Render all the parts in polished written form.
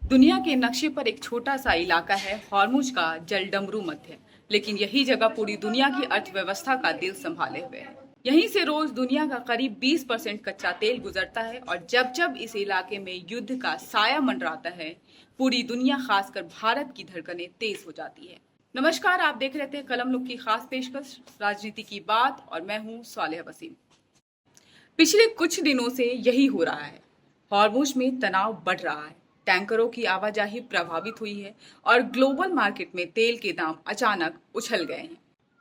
दुनिया के नक्शे पर एक छोटा सा इलाका है हॉर्मुज का जलडमरू मध्य, लेकिन यही जगह पूरी दुनिया की अर्थव्यवस्था का दिल संभाले हुए है। यहीं से रोज दुनिया का करीब 20% कच्चा तेल गुजरता है और जब जब इस इलाके में युद्ध का साया मंडराता है, पूरी दुनिया खासकर भारत की धड़कनें तेज हो जाती है। नमस्कार, आप देख रहे थे कलम लुक की खास पेशकश राजनीति की बात और मैं हूँ सालेह वसीम। पिछले कुछ दिनों से यही हो रहा है। हॉर्मुज में तनाव बढ़ रहा है, टैंकरों की आवाजाही प्रभावित हुई है और ग्लोबल मार्केट में तेल के दाम अचानक उछल गए हैं।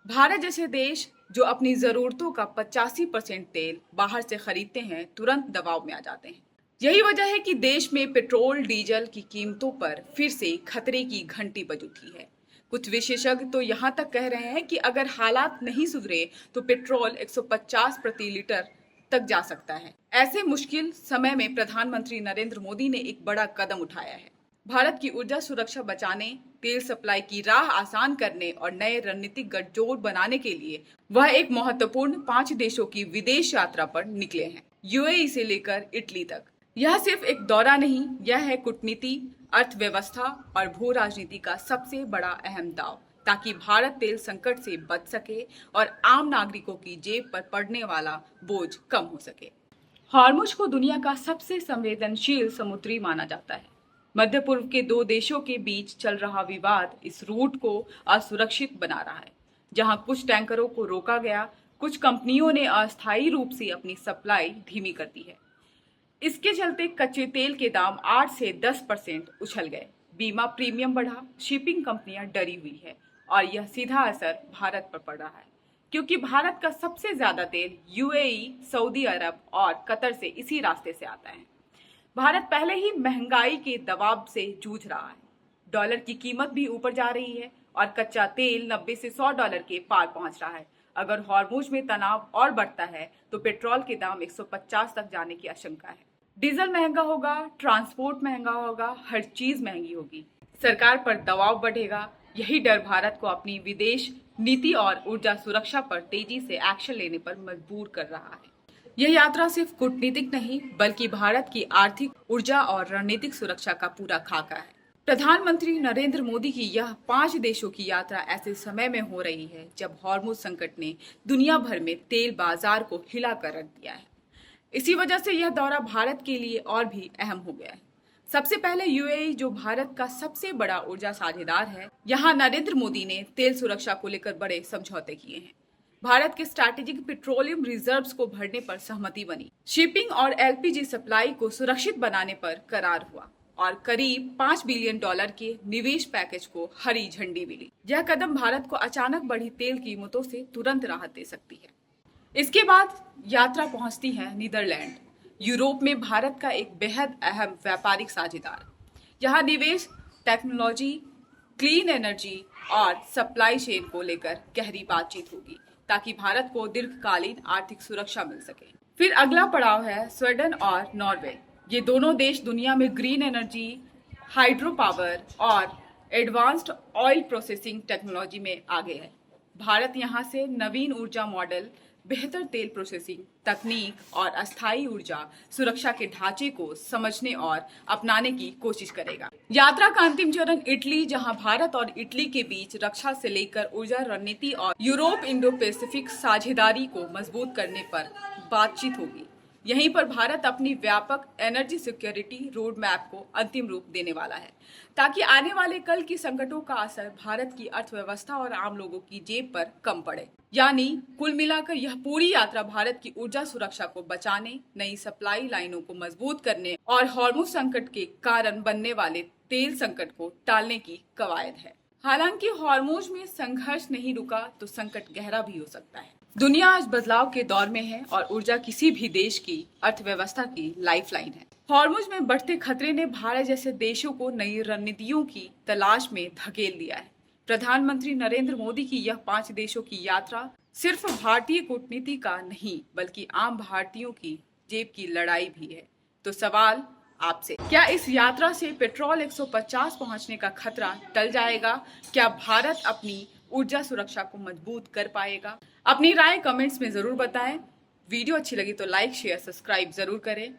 भारत जैसे देश जो अपनी जरूरतों का 85% तेल बाहर से खरीदते हैं, तुरंत दबाव में आ जाते हैं। यही वजह है कि देश में पेट्रोल डीजल की कीमतों पर फिर से खतरे की घंटी बज उठी है। कुछ विशेषज्ञ तो यहाँ तक कह रहे हैं कि अगर हालात नहीं सुधरे तो पेट्रोल 150 प्रति लीटर तक जा सकता है। ऐसे मुश्किल समय में प्रधानमंत्री नरेंद्र मोदी ने एक बड़ा कदम उठाया है। भारत की ऊर्जा सुरक्षा बचाने, तेल सप्लाई की राह आसान करने और नए रणनीतिक गठजोड़ बनाने के लिए वह एक महत्वपूर्ण 5 देशों की विदेश यात्रा पर निकले हैं, यूएई से लेकर इटली तक। यह सिर्फ एक दौरा नहीं, यह है कूटनीति, अर्थव्यवस्था और भू राजनीति का सबसे बड़ा अहम दांव, ताकि भारत तेल संकट से बच सके और आम नागरिकों की जेब पर पड़ने वाला बोझ कम हो सके। हॉर्मुज को दुनिया का सबसे संवेदनशील समुद्री माना जाता है। मध्य पूर्व के 2 देशों के बीच चल रहा विवाद इस रूट को असुरक्षित बना रहा है। जहां कुछ टैंकरों को रोका गया, कुछ कंपनियों ने अस्थायी रूप से अपनी सप्लाई धीमी कर दी है। इसके चलते कच्चे तेल के दाम 8 से 10% उछल गए, बीमा प्रीमियम बढ़ा, शिपिंग कंपनियां डरी हुई है और यह सीधा असर भारत पर पड़ रहा है, क्योंकि भारत का सबसे ज्यादा तेल यूएई, सऊदी अरब और कतर से इसी रास्ते से आता है। भारत पहले ही महंगाई के दबाव से जूझ रहा है। डॉलर की कीमत भी ऊपर जा रही है और कच्चा तेल 90 से 100 डॉलर के पार पहुंच रहा है। अगर हॉर्मुज में तनाव और बढ़ता है तो पेट्रोल के दाम 150 तक जाने की आशंका है। डीजल महंगा होगा, ट्रांसपोर्ट महंगा होगा, हर चीज महंगी होगी। सरकार पर दबाव बढ़ेगा। यही डर भारत को अपनी विदेश नीति और ऊर्जा सुरक्षा पर तेजी से एक्शन लेने पर मजबूर कर रहा है। यह यात्रा सिर्फ कूटनीतिक नहीं, बल्कि भारत की आर्थिक, ऊर्जा और रणनीतिक सुरक्षा का पूरा खाका है। प्रधानमंत्री नरेंद्र मोदी की यह 5 देशों की यात्रा ऐसे समय में हो रही है जब हॉर्मुज संकट ने दुनिया भर में तेल बाजार को हिला कर रख दिया है। इसी वजह से यह दौरा भारत के लिए और भी अहम हो गया है। सबसे पहले यूएई, जो भारत का सबसे बड़ा ऊर्जा साझेदार है, यहाँ नरेंद्र मोदी ने तेल सुरक्षा को लेकर बड़े समझौते किए हैं। भारत के स्ट्रैटेजिक पेट्रोलियम रिजर्व्स को भरने पर सहमति बनी, शिपिंग और एलपीजी सप्लाई को सुरक्षित बनाने पर करार हुआ और करीब $5 बिलियन के निवेश पैकेज को हरी झंडी मिली। यह कदम भारत को अचानक बढ़ी तेल कीमतों से तुरंत राहत दे सकती है। इसके बाद यात्रा पहुंचती है नीदरलैंड, यूरोप में भारत का एक बेहद अहम व्यापारिक साझेदार। यहाँ निवेश, टेक्नोलॉजी, क्लीन एनर्जी और सप्लाई चेन को लेकर गहरी बातचीत होगी, ताकि भारत को दीर्घकालीन आर्थिक सुरक्षा मिल सके। फिर अगला पड़ाव है स्वीडन और नॉर्वे। ये दोनों देश दुनिया में ग्रीन एनर्जी, हाइड्रो पावर और एडवांस्ड ऑयल प्रोसेसिंग टेक्नोलॉजी में आगे है। भारत यहाँ से नवीन ऊर्जा मॉडल, बेहतर तेल प्रोसेसिंग तकनीक और अस्थायी ऊर्जा सुरक्षा के ढांचे को समझने और अपनाने की कोशिश करेगा। यात्रा का अंतिम चरण इटली, जहां भारत और इटली के बीच रक्षा से लेकर ऊर्जा रणनीति और यूरोप इंडो पैसिफिक साझेदारी को मजबूत करने पर बातचीत होगी। यहीं पर भारत अपनी व्यापक एनर्जी सिक्योरिटी रोड मैप को अंतिम रूप देने वाला है, ताकि आने वाले कल की संकटों का असर भारत की अर्थव्यवस्था और आम लोगों की जेब पर कम पड़े। यानी कुल मिलाकर यह पूरी यात्रा भारत की ऊर्जा सुरक्षा को बचाने, नई सप्लाई लाइनों को मजबूत करने और हॉर्मुज संकट के कारण बनने वाले तेल संकट को टालने की कवायद है। हालांकि हॉर्मुज में संघर्ष नहीं रुका तो संकट गहरा भी हो सकता है। दुनिया आज बदलाव के दौर में है और ऊर्जा किसी भी देश की अर्थव्यवस्था की लाइफलाइन है। हॉर्मुज में बढ़ते खतरे ने भारत जैसे देशों को नई रणनीतियों की तलाश में धकेल दिया है। प्रधानमंत्री नरेंद्र मोदी की यह 5 देशों की यात्रा सिर्फ भारतीय कूटनीति का नहीं, बल्कि आम भारतीयों की जेब की लड़ाई भी है। तो सवाल आपसे, क्या इस यात्रा से पेट्रोल 150 पहुंचने का खतरा टल जाएगा? क्या भारत अपनी ऊर्जा सुरक्षा को मजबूत कर पाएगा? अपनी राय कमेंट्स में जरूर बताएं। वीडियो अच्छी लगी तो लाइक, शेयर, सब्सक्राइब जरूर करें।